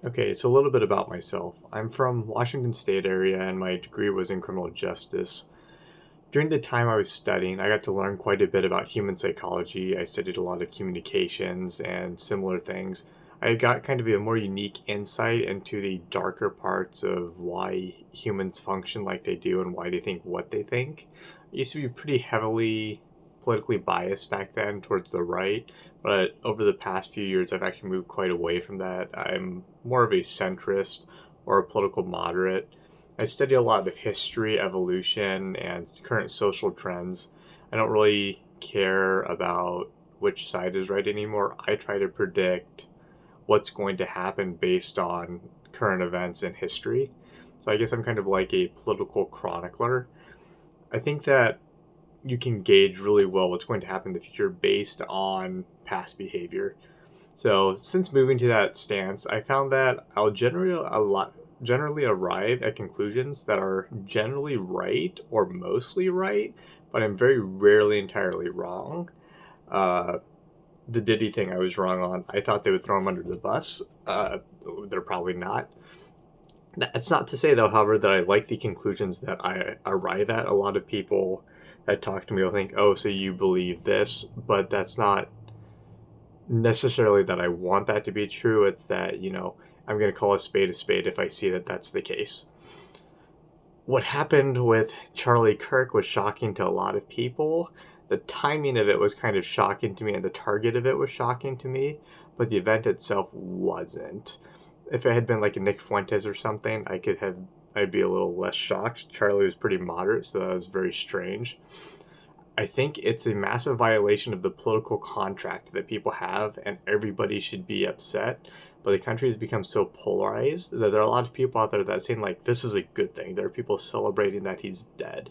Okay, so a little bit about myself. I'm from Washington State area and my degree was in criminal justice. During the time I was studying, I got to learn quite a bit about human psychology. I studied a lot of communications and similar things. I got kind of a more unique insight into the darker parts of why humans function like they do and why they think what they think. I used to be pretty heavily politically biased back then towards the right, but over the past few years I've actually moved quite away from that. I'm more of a centrist or a political moderate. I study a lot of history, evolution, and current social trends. I don't really care about which side is right anymore. I try to predict what's going to happen based on current events in history. So I guess I'm kind of like a political chronicler. I think that you can gauge really well what's going to happen in the future based on past behavior. So since moving to that stance, I found that I'll generally arrive at conclusions that are generally right or mostly right, but I'm very rarely entirely wrong. Uh, the Diddy thing I was wrong on. I thought they would throw him under the bus. They're probably not. That's not to say, though, however, that I like the conclusions that I arrive at. A lot of people that talk to me will think, oh, so you believe this, but that's not necessarily that I want that to be true. It's that, I'm going to call a spade if I see that that's the case. What happened with Charlie Kirk was shocking to a lot of people. The timing of it was kind of shocking to me, and the target of it was shocking to me, but the event itself wasn't. If it had been like a Nick Fuentes or something, I'd be a little less shocked. Charlie was pretty moderate, so that was very strange. I think it's a massive violation of the political contract that people have, and everybody should be upset. But the country has become so polarized that there are a lot of people out there that are saying, like, this is a good thing. There are people celebrating that he's dead.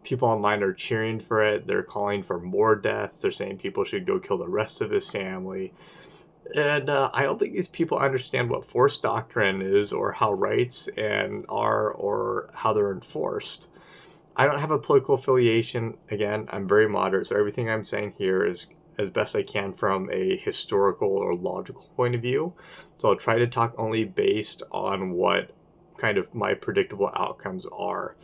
People online are cheering for it. They're calling for more deaths. They're saying people should go kill the rest of his family. And I don't think these people understand what force doctrine is, or how rights and are, or how they're enforced. I don't have a political affiliation. Again, I'm very moderate, so everything I'm saying here is as best I can from a historical or logical point of view. So I'll try to talk only based on what kind of my predictable outcomes are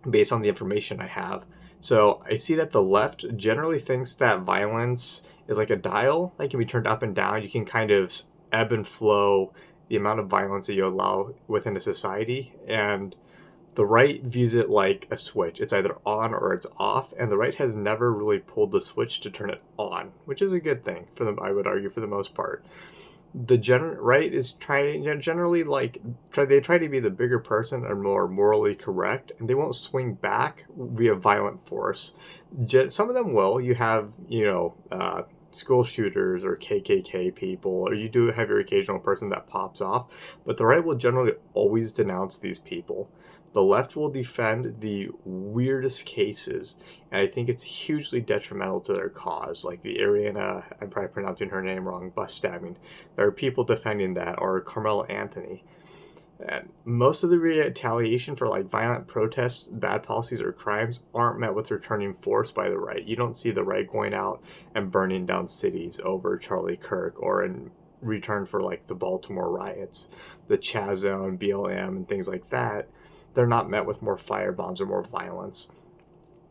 based on the information I have. So I see that the left generally thinks that violence is like a dial that can be turned up and down. You can kind of ebb and flow the amount of violence that you allow within a society, and the right views it like a switch. It's either on or it's off, and the right has never really pulled the switch to turn it on, which is a good thing for them, I would argue, for the most part. The right is trying, generally, they try to be the bigger person and more morally correct, and they won't swing back via violent force. Some of them will. You have, school shooters or KKK people, or you do have your occasional person that pops off, but the right will generally always denounce these people. The left will defend the weirdest cases, and I think it's hugely detrimental to their cause, like the Ariana, I'm probably pronouncing her name wrong, bus stabbing. There are people defending that, or Carmelo Anthony. And most of the retaliation for like violent protests, bad policies, or crimes aren't met with returning force by the right. You don't see the right going out and burning down cities over Charlie Kirk, or in return for like the Baltimore riots, the Chaz Zone, BLM, and things like that. They're not met with more firebombs or more violence.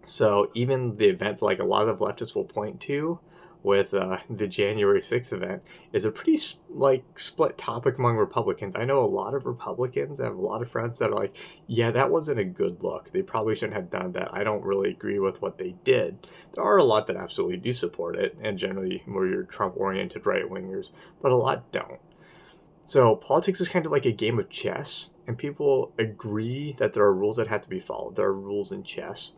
So even the event, like a lot of leftists will point to, with the January 6th event, is a pretty split topic among Republicans. I know a lot of Republicans. I have a lot of friends that are like, yeah, that wasn't a good look. They probably shouldn't have done that. I don't really agree with what they did. There are a lot that absolutely do support it, and generally more your Trump-oriented right-wingers, but a lot don't. So politics is kind of like a game of chess, and people agree that there are rules that have to be followed. There are rules in chess.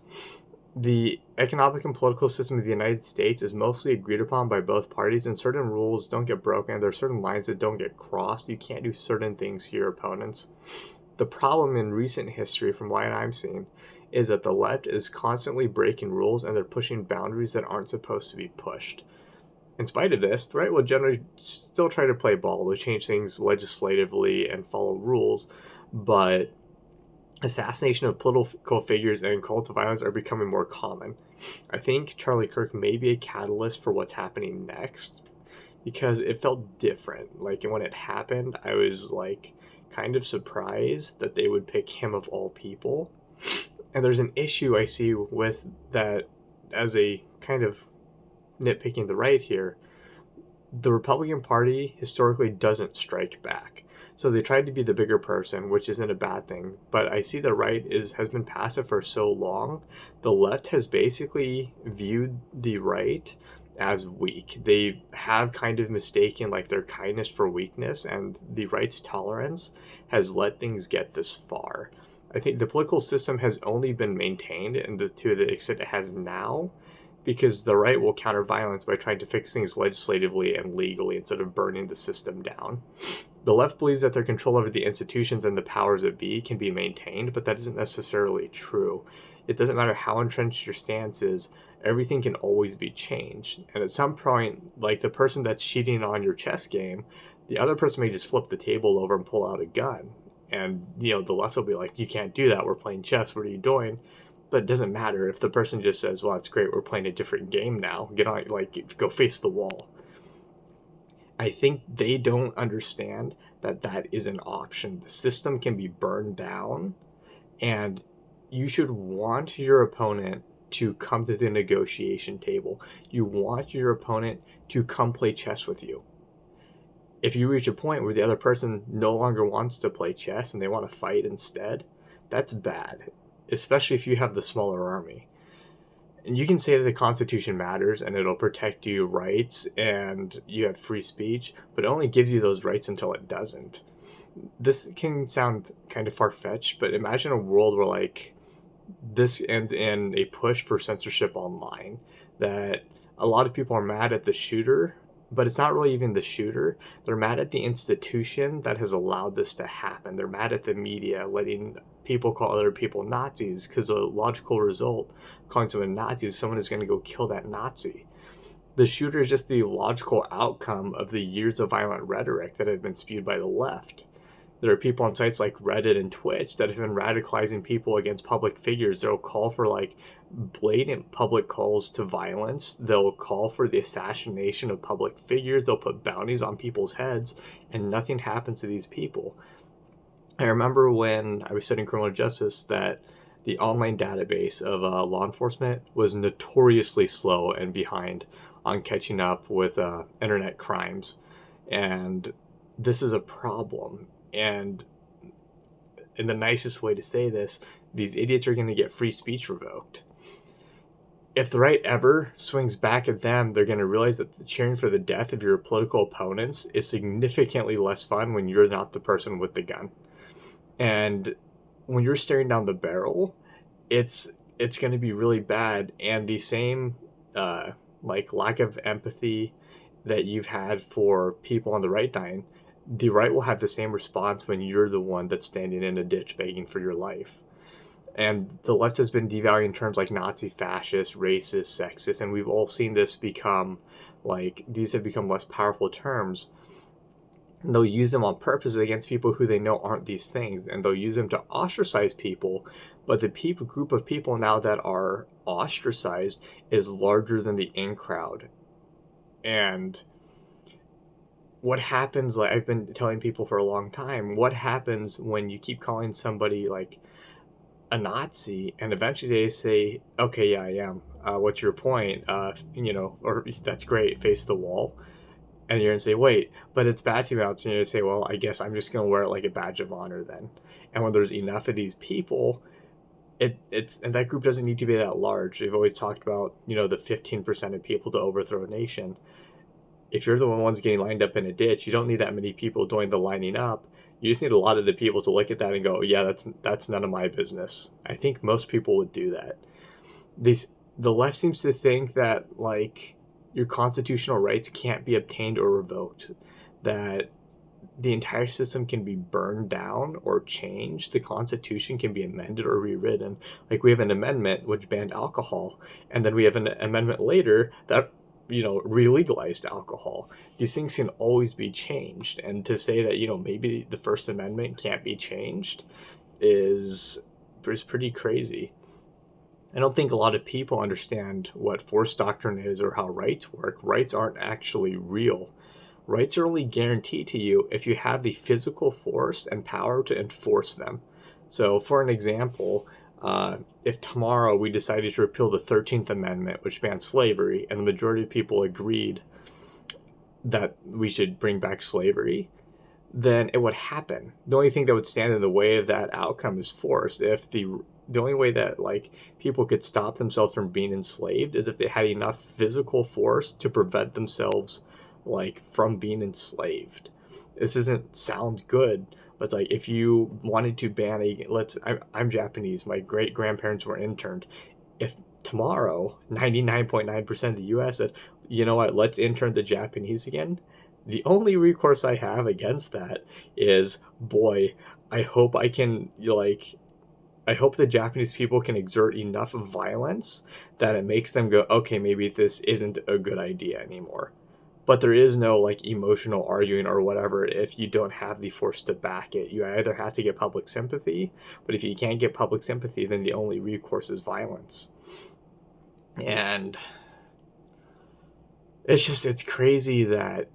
The economic and political system of the United States is mostly agreed upon by both parties, and certain rules don't get broken. There are certain lines that don't get crossed. You can't do certain things to your opponents. The problem in recent history, from what I'm seeing, is that the left is constantly breaking rules, and they're pushing boundaries that aren't supposed to be pushed. In spite of this, the right will generally still try to play ball, to change things legislatively and follow rules, but assassination of political figures and cults of violence are becoming more common. I think Charlie Kirk may be a catalyst for what's happening next, because it felt different. Like when it happened, I was like kind of surprised that they would pick him of all people. And there's an issue I see with that as a kind of nitpicking the right here. The Republican Party historically doesn't strike back. So they tried to be the bigger person, which isn't a bad thing. But I see the right has been passive for so long. The left has basically viewed the right as weak. They have kind of mistaken like their kindness for weakness, and the right's tolerance has let things get this far. I think the political system has only been maintained to the extent it has now because the right will counter violence by trying to fix things legislatively and legally instead of burning the system down. The left believes that their control over the institutions and the powers that be can be maintained, but that isn't necessarily true. It doesn't matter how entrenched your stance is, everything can always be changed. And at some point, like the person that's cheating on your chess game, the other person may just flip the table over and pull out a gun. And, the left will be like, you can't do that. We're playing chess. What are you doing? But it doesn't matter if the person just says, well, it's great, we're playing a different game now. Get on, go face the wall. I think they don't understand that that is an option. The system can be burned down, and you should want your opponent to come to the negotiation table. You want your opponent to come play chess with you. If you reach a point where the other person no longer wants to play chess and they want to fight instead, that's bad, especially if you have the smaller army. And you can say that the Constitution matters and it'll protect you rights and you have free speech, but it only gives you those rights until it doesn't. This can sound kind of far-fetched, but imagine a world where like this ends in a push for censorship online, that a lot of people are mad at the shooter, but it's not really even the shooter. They're mad at the institution that has allowed this to happen. They're mad at the media letting people call other people Nazis, because the logical result, calling someone Nazi, is someone who's going to go kill that Nazi. The shooter is just the logical outcome of the years of violent rhetoric that have been spewed by the left. There are people on sites like Reddit and Twitch that have been radicalizing people against public figures. They'll call for like blatant public calls to violence. They'll call for the assassination of public figures. They'll put bounties on people's heads, and nothing happens to these people. I remember when I was studying criminal justice that the online database of law enforcement was notoriously slow and behind on catching up with internet crimes. And this is a problem. And in the nicest way to say this, these idiots are going to get free speech revoked. If the right ever swings back at them, they're going to realize that cheering for the death of your political opponents is significantly less fun when you're not the person with the gun. And when you're staring down the barrel, it's going to be really bad. And the same lack of empathy that you've had for people on the right dying, the right will have the same response when you're the one that's standing in a ditch begging for your life. And the left has been devaluing terms like Nazi, fascist, racist, sexist, and we've all seen this become these have become less powerful terms. And they'll use them on purpose against people who they know aren't these things, and they'll use them to ostracize people. But the group of people now that are ostracized is larger than the in crowd. And what happens, like I've been telling people for a long time, what happens when you keep calling somebody like a Nazi and eventually they say, okay, yeah, I am. What's your point? Or that's great, face the wall. And you're going to say, wait, but it's bad to me. And you're going to say, well, I guess I'm just going to wear it like a badge of honor then. And when there's enough of these people, and that group doesn't need to be that large. We've always talked about, the 15% of people to overthrow a nation. If you're the ones getting lined up in a ditch, you don't need that many people doing the lining up. You just need a lot of the people to look at that and go, yeah, that's none of my business. I think most people would do that. The left seems to think that your constitutional rights can't be obtained or revoked, that the entire system can be burned down or changed. The Constitution can be amended or rewritten. We have an amendment which banned alcohol, and then we have an amendment later that re-legalized alcohol. These things can always be changed, and to say that maybe the First Amendment can't be changed is pretty crazy. I don't think a lot of people understand what force doctrine is or how rights work. Rights aren't actually real. Rights are only guaranteed to you if you have the physical force and power to enforce them. So, for an example, if tomorrow we decided to repeal the 13th Amendment, which bans slavery, and the majority of people agreed that we should bring back slavery, then it would happen. The only thing that would stand in the way of that outcome is force. If the only way that like people could stop themselves from being enslaved is if they had enough physical force to prevent themselves like from being enslaved. This doesn't sound good, but it's like if you wanted to ban I'm Japanese, my great grandparents were interned. If tomorrow 99.9% of the US said, you know what, let's intern the Japanese again, the only recourse I have against that is, boy, I hope I can I hope the Japanese people can exert enough violence that it makes them go, okay, maybe this isn't a good idea anymore. But there is no like emotional arguing or whatever if you don't have the force to back it. You either have to get public sympathy, but if you can't get public sympathy, then the only recourse is violence. And it's crazy that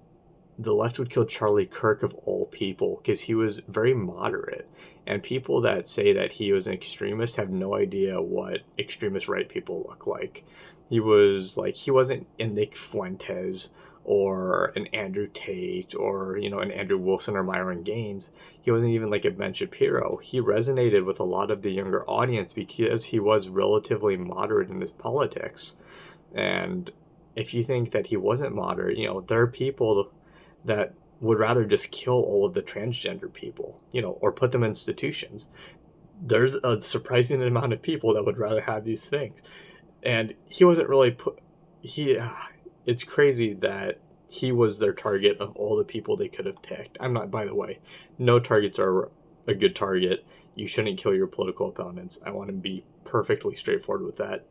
the left would kill Charlie Kirk of all people because he was very moderate. And people that say that he was an extremist have no idea what extremist right people look like. He wasn't a Nick Fuentes or an Andrew Tate or, an Andrew Wilson or Myron Gaines. He wasn't even like a Ben Shapiro. He resonated with a lot of the younger audience because he was relatively moderate in his politics. And if you think that he wasn't moderate, there are people that would rather just kill all of the transgender people, or put them in institutions. There's a surprising amount of people that would rather have these things. And he wasn't really it's crazy that he was their target of all the people they could have picked. I'm not, by the way, no targets are a good target. You shouldn't kill your political opponents. I want to be perfectly straightforward with that.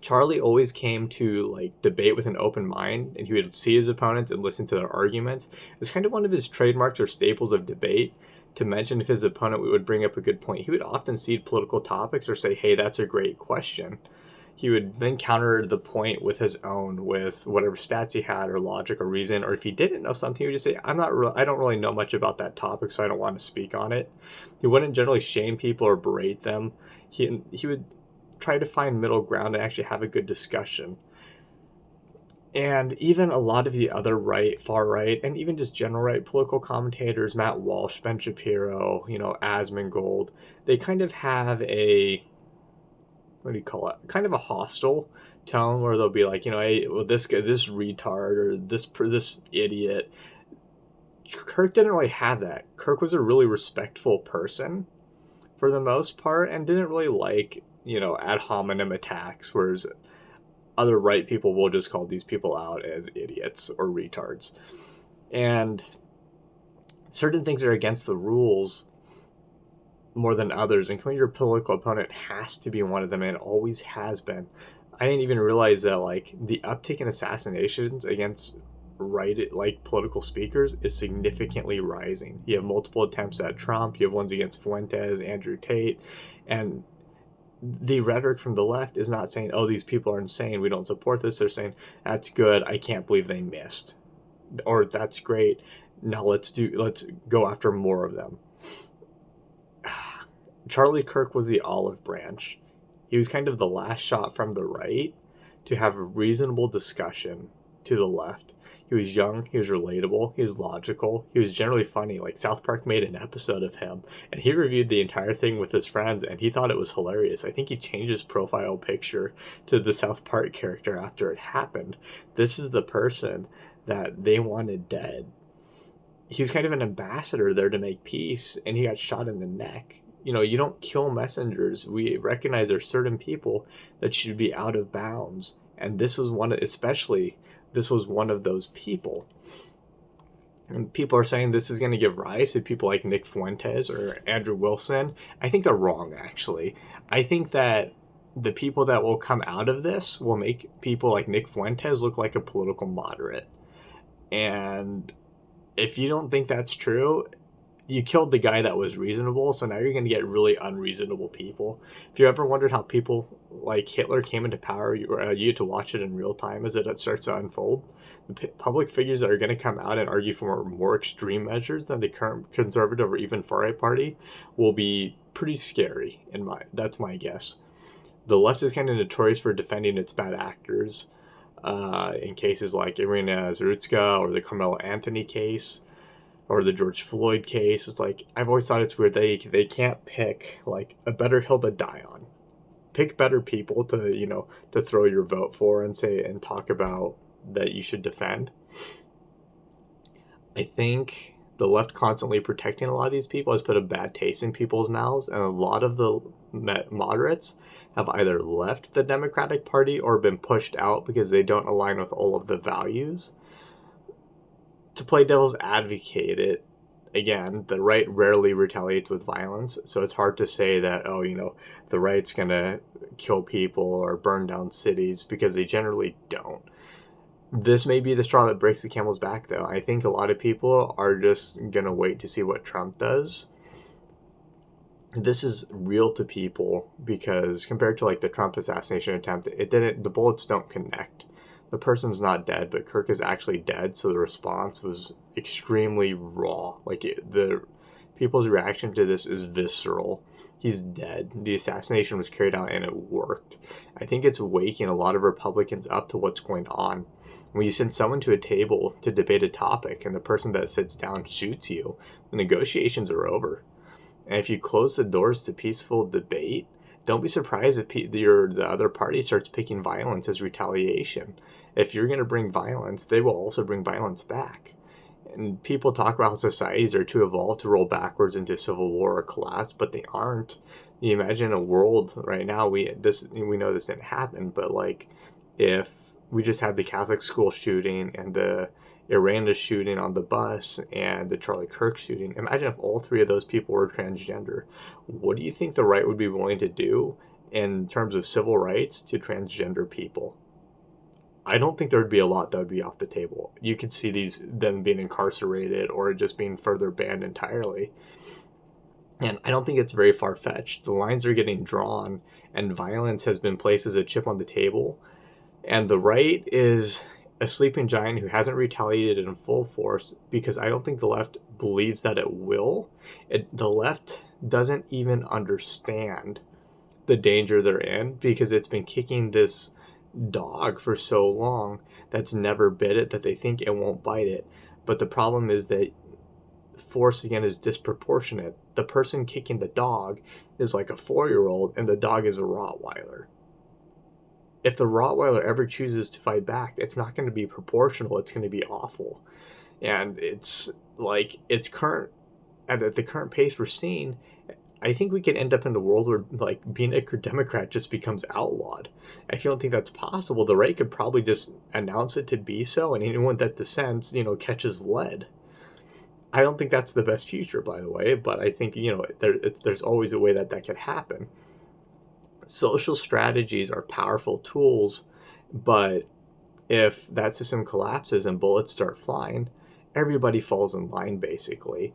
Charlie always came to debate with an open mind, and he would see his opponents and listen to their arguments. It's kind of one of his trademarks or staples of debate to mention if his opponent would bring up a good point. He would often cede political topics or say, hey, that's a great question. He would then counter the point with his own, with whatever stats he had or logic or reason, or if he didn't know something, he would just say, I don't really know much about that topic, so I don't want to speak on it. He wouldn't generally shame people or berate them. He would try to find middle ground and actually have a good discussion. And even a lot of the other far right, and even just general right political commentators, Matt Walsh, Ben Shapiro, Asmongold, they kind of have kind of a hostile tone where they'll be like, hey, well, this guy, this retard, or this idiot. Kirk didn't really have that. Kirk was a really respectful person for the most part and didn't really like ad hominem attacks, whereas other right people will just call these people out as idiots or retards. And certain things are against the rules more than others, and killing your political opponent has to be one of them, and it always has been. I didn't even realize that the uptick in assassinations against political speakers is significantly rising. You have multiple attempts at Trump, you have ones against Fuentes, Andrew Tate, and the rhetoric from the left is not saying, oh, these people are insane, we don't support this. They're saying, that's good, I can't believe they missed. Or that's great, now let's go after more of them. Charlie Kirk was the olive branch. He was kind of the last shot from the right to have a reasonable discussion to the left. He was young, he was relatable, he was logical, he was generally funny. South Park made an episode of him, and he reviewed the entire thing with his friends, and he thought it was hilarious. I think he changed his profile picture to the South Park character after it happened. This is the person that they wanted dead. He was kind of an ambassador there to make peace, and he got shot in the neck. You don't kill messengers. We recognize there's certain people that should be out of bounds, and this was one of those people. And people are saying this is going to give rise to people like Nick Fuentes or Andrew Wilson. I think they're wrong, actually. I think that the people that will come out of this will make people like Nick Fuentes look like a political moderate. And if you don't think that's true, you killed the guy that was reasonable, so now you're going to get really unreasonable people. If you ever wondered how people like Hitler came into power, you get to watch it in real time as it starts to unfold. The public figures that are going to come out and argue for more extreme measures than the current conservative or even far-right party will be pretty scary. That's my guess. The left is kind of notorious for defending its bad actors in cases like Irina Zarutska or the Carmelo Anthony case or the George Floyd case. It's like, I've always thought it's weird they can't pick like a better hill to die on. Pick better people to throw your vote for and say and talk about that you should defend. I think the left constantly protecting a lot of these people has put a bad taste in people's mouths, and a lot of the moderates have either left the Democratic Party or been pushed out because they don't align with all of the values. To play devil's advocate, again, the right rarely retaliates with violence, so it's hard to say that, the right's gonna kill people or burn down cities, because they generally don't. This may be the straw that breaks the camel's back, though. I think a lot of people are just gonna wait to see what Trump does. This is real to people because compared to like the Trump assassination attempt, the bullets don't connect. The person's not dead, but Kirk is actually dead, so the response was extremely raw. The people's reaction to this is visceral. He's dead. The assassination was carried out and it worked. I think it's waking a lot of Republicans up to what's going on. When you send someone to a table to debate a topic and the person that sits down shoots you, the negotiations are over. And if you close the doors to peaceful debate, don't be surprised if the other party starts picking violence as retaliation. If you're going to bring violence, they will also bring violence back. And people talk about how societies are too evolved to roll backwards into civil war or collapse, but they aren't. You imagine a world right now, we know this didn't happen, but like if we just had the Catholic school shooting and the Iranda shooting on the bus and the Charlie Kirk shooting, imagine if all three of those people were transgender. What do you think the right would be willing to do in terms of civil rights to transgender people? I don't think there would be a lot that would be off the table. You could see them being incarcerated or just being further banned entirely. And I don't think it's very far-fetched. The lines are getting drawn and violence has been placed as a chip on the table. And the right is a sleeping giant who hasn't retaliated in full force because I don't think the left believes that it will. The left doesn't even understand the danger they're in because it's been kicking this dog for so long that's never bit it that they think it won't bite it. But the problem is that force again is disproportionate. The person kicking the dog is like a 4-year-old and the dog is a Rottweiler. If the Rottweiler ever chooses to fight back, it's not going to be proportional. It's going to be awful. And it's like at the current pace we're seeing, I think we can end up in the world where like being a Democrat just becomes outlawed. I don't think that's possible. The right could probably just announce it to be so, and anyone that dissents, catches lead. I don't think that's the best future, by the way, but I think there's always a way that could happen. Social strategies are powerful tools, but if that system collapses and bullets start flying, everybody falls in line, basically.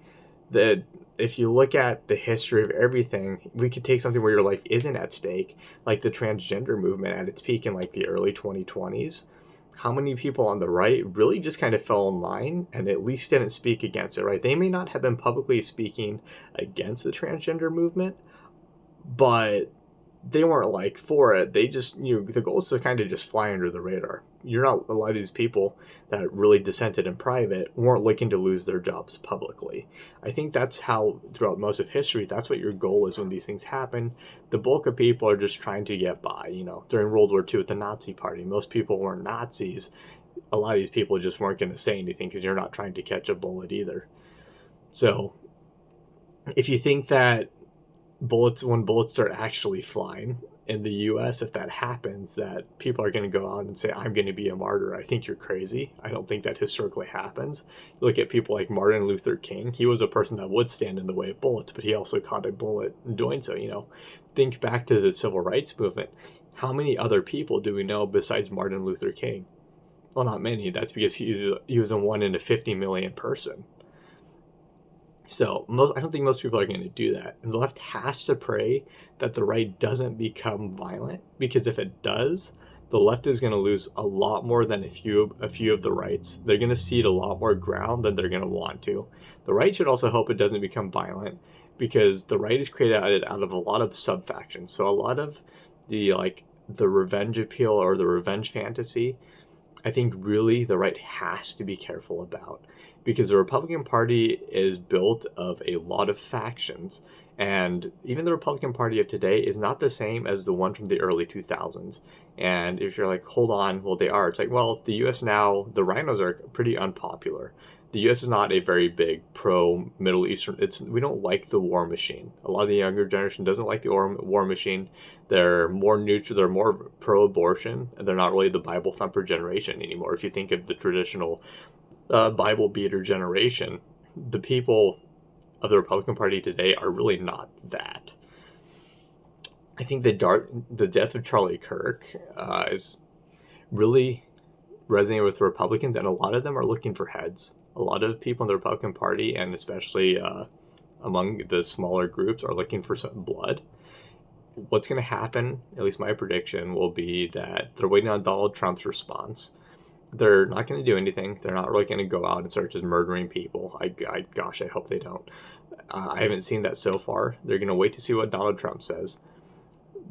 If you look at the history of everything, we could take something where your life isn't at stake, like the transgender movement at its peak in like the early 2020s. How many people on the right really just kind of fell in line and at least didn't speak against it, right? They may not have been publicly speaking against the transgender movement, but they weren't like for it. They just, the goal is to kind of just fly under the radar. A lot of these people that really dissented in private weren't looking to lose their jobs publicly. I think that's how, throughout most of history, that's what your goal is when these things happen. The bulk of people are just trying to get by. During World War II with the Nazi Party, most people weren't Nazis. A lot of these people just weren't going to say anything because you're not trying to catch a bullet either. So if you think that when bullets start actually flying in the US, if that happens, that people are going to go out and say, I'm going to be a martyr, I think you're crazy. I don't think that historically happens. You look at people like Martin Luther King. He was a person that would stand in the way of bullets, but he also caught a bullet in doing so. Think back to the civil rights movement. How many other people do we know besides Martin Luther King? Well, not many. That's because he was a 1 in a 50 million person. So I don't think most people are going to do that. And the left has to pray that the right doesn't become violent, because if it does, the left is going to lose a lot more than a few of the rights. They're going to cede a lot more ground than they're going to want to. The right should also hope it doesn't become violent, because the right is created out of a lot of sub factions. So a lot of the revenge appeal or the revenge fantasy, I think really the right has to be careful about, because the Republican Party is built of a lot of factions, and even the Republican Party of today is not the same as the one from the early 2000s. And if you're like, hold on, well, they are. It's like, well, the U.S. now, the rhinos are pretty unpopular. The U.S. is not a very big pro-Middle Eastern. We don't like the war machine. A lot of the younger generation doesn't like the war machine. They're more neutral. They're more pro-abortion. And they're not really the Bible thumper generation anymore. If you think of the traditional Bible beater generation, the people of the Republican Party today are really not that. I think the death of Charlie Kirk is really resonating with Republicans, and a lot of them are looking for heads. A lot of people in the Republican Party, and especially among the smaller groups, are looking for some blood. What's going to happen, at least my prediction, will be that they're waiting on Donald Trump's response. They're not going to do anything. They're not really going to go out and start just murdering people. Gosh, I hope they don't. I haven't seen that so far. They're going to wait to see what Donald Trump says.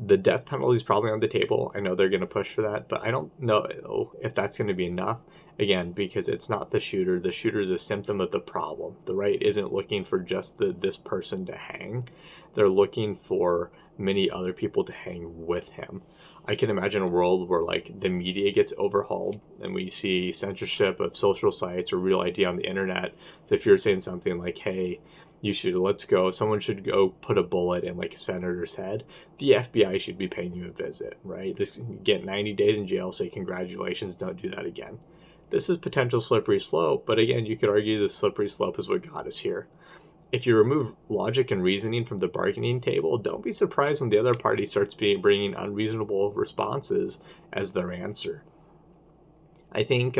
The death penalty is probably on the table. I know they're going to push for that, but I don't know if that's going to be enough. Again, because it's not the shooter. The shooter is a symptom of the problem. The right isn't looking for just this person to hang. They're looking for many other people to hang with him. I can imagine a world where like the media gets overhauled and we see censorship of social sites or Real ID on the internet. So if you're saying something like, hey, someone should go put a bullet in like a senator's head, the FBI should be paying you a visit, right? You get 90 days in jail, say congratulations, don't do that again. This is potential slippery slope, but again, you could argue the slippery slope is what got us here. If you remove logic and reasoning from the bargaining table, don't be surprised when the other party starts bringing unreasonable responses as their answer. I think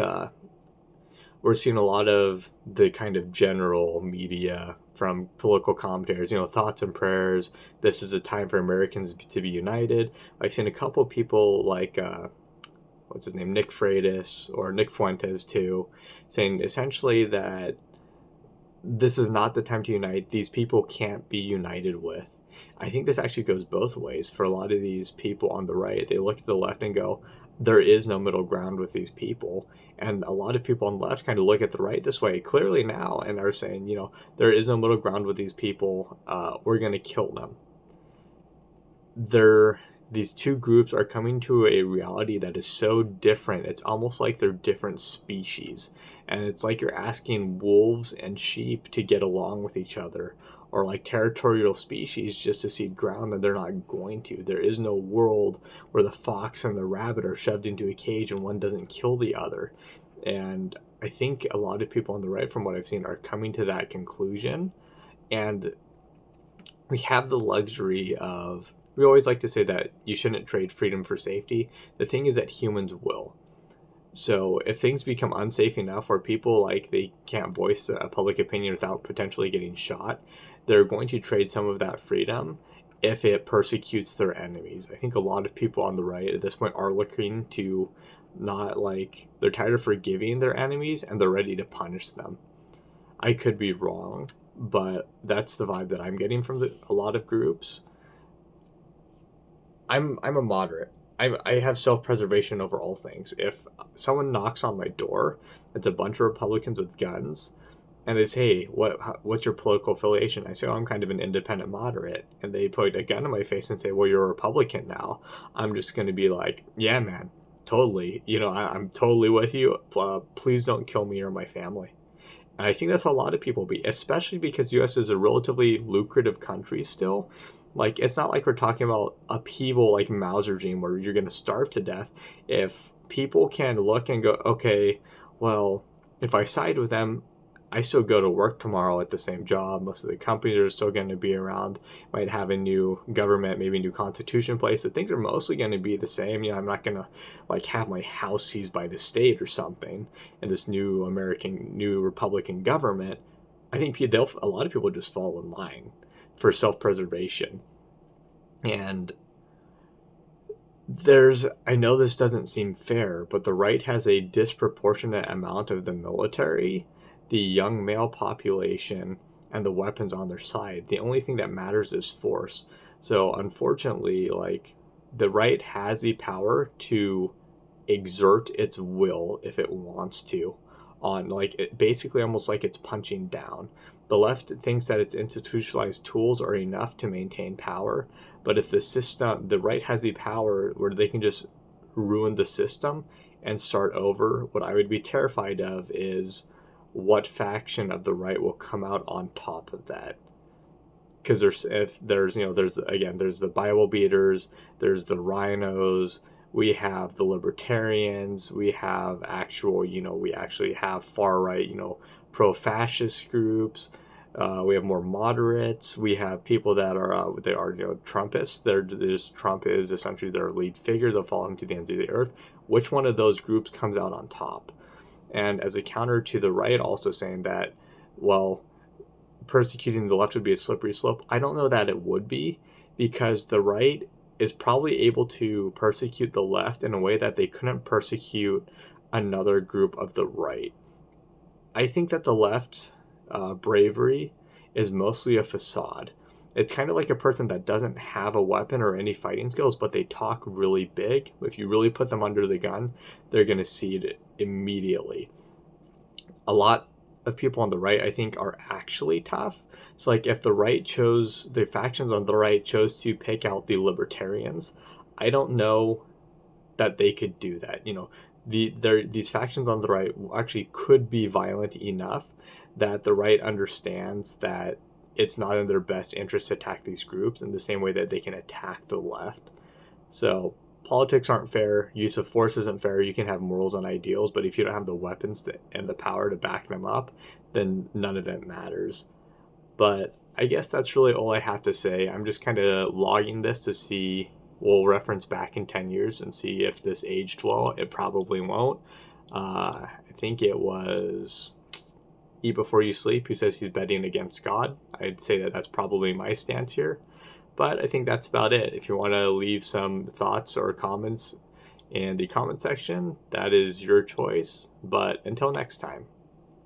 we're seeing a lot of the kind of general media from political commentators, thoughts and prayers. This is a time for Americans to be united. I've seen a couple people like, what's his name, Nick Freitas or Nick Fuentes too, saying essentially that this is not the time to unite. These people can't be united with. I think this actually goes both ways. For a lot of these people on the right, they look at the left and go, there is no middle ground with these people. And a lot of people on the left kind of look at the right this way clearly now and are saying, there is no middle ground with these people. We're going to kill them. These two groups are coming to a reality that is so different. It's almost like they're different species. And it's like you're asking wolves and sheep to get along with each other, or like territorial species just to cede ground that they're not going to. There is no world where the fox and the rabbit are shoved into a cage and one doesn't kill the other. And I think a lot of people on the right, from what I've seen, are coming to that conclusion. And we have the luxury of, we always like to say that you shouldn't trade freedom for safety. The thing is that humans will. So if things become unsafe enough where people they can't voice a public opinion without potentially getting shot, they're going to trade some of that freedom if it persecutes their enemies. I think a lot of people on the right at this point are looking to they're tired of forgiving their enemies and they're ready to punish them. I could be wrong, but that's the vibe that I'm getting from a lot of groups. I'm a moderate. I have self-preservation over all things. If someone knocks on my door, it's a bunch of Republicans with guns, and they say, what's your political affiliation? I say, I'm kind of an independent moderate. And they put a gun in my face and say, well, you're a Republican now. I'm just going to be like, yeah, man, totally. I'm totally with you. Please don't kill me or my family. And I think that's how a lot of people be, especially because the U.S. is a relatively lucrative country still. It's not like we're talking about upheaval like Mao's regime where you're going to starve to death. If people can look and go, okay, well, if I side with them, I still go to work tomorrow at the same job. Most of the companies are still going to be around, might have a new government, maybe a new constitution in place. So things are mostly going to be the same. I'm not going to have my house seized by the state or something in this new Republican government. I think a lot of people just fall in line for self-preservation. And I know this doesn't seem fair, but the right has a disproportionate amount of the military, the young male population, and the weapons on their side. The only thing that matters is force. So unfortunately, like, the right has the power to exert its will if it wants to on, like, basically almost like it's punching down. The left thinks that its institutionalized tools are enough to maintain power, but if the right has the power where they can just ruin the system and start over, what I would be terrified of is what faction of the right will come out on top of that. Because there's the Bible beaters, there's the rhinos, we have the libertarians, we have we actually have far right, pro-fascist groups. We have more moderates. We have people that are they are Trumpists. Trump is essentially their lead figure. They'll follow him to the ends of the earth. Which one of those groups comes out on top? And as a counter to the right, also saying that, well, persecuting the left would be a slippery slope. I don't know that it would be, because the right is probably able to persecute the left in a way that they couldn't persecute another group of the right. I think that the left's bravery is mostly a facade. It's kind of like a person that doesn't have a weapon or any fighting skills, but they talk really big. If you really put them under the gun, they're going to cede it immediately. A lot of people on the right, I think, are actually tough. So, like, if the factions on the right chose to pick out the libertarians, I don't know that they could do that. These factions on the right actually could be violent enough that the right understands that it's not in their best interest to attack these groups in the same way that they can attack the left. So politics aren't fair. Use of force isn't fair. You can have morals and ideals, but if you don't have the weapons and the power to back them up, then none of it matters. But I guess that's really all I have to say. I'm just kind of logging this to see. We'll reference back in 10 years and see if this aged well. It probably won't. I think it was Eat Before You Sleep who says he's betting against God. I'd say that that's probably my stance here. But I think that's about it. If you want to leave some thoughts or comments in the comment section, that is your choice. But until next time.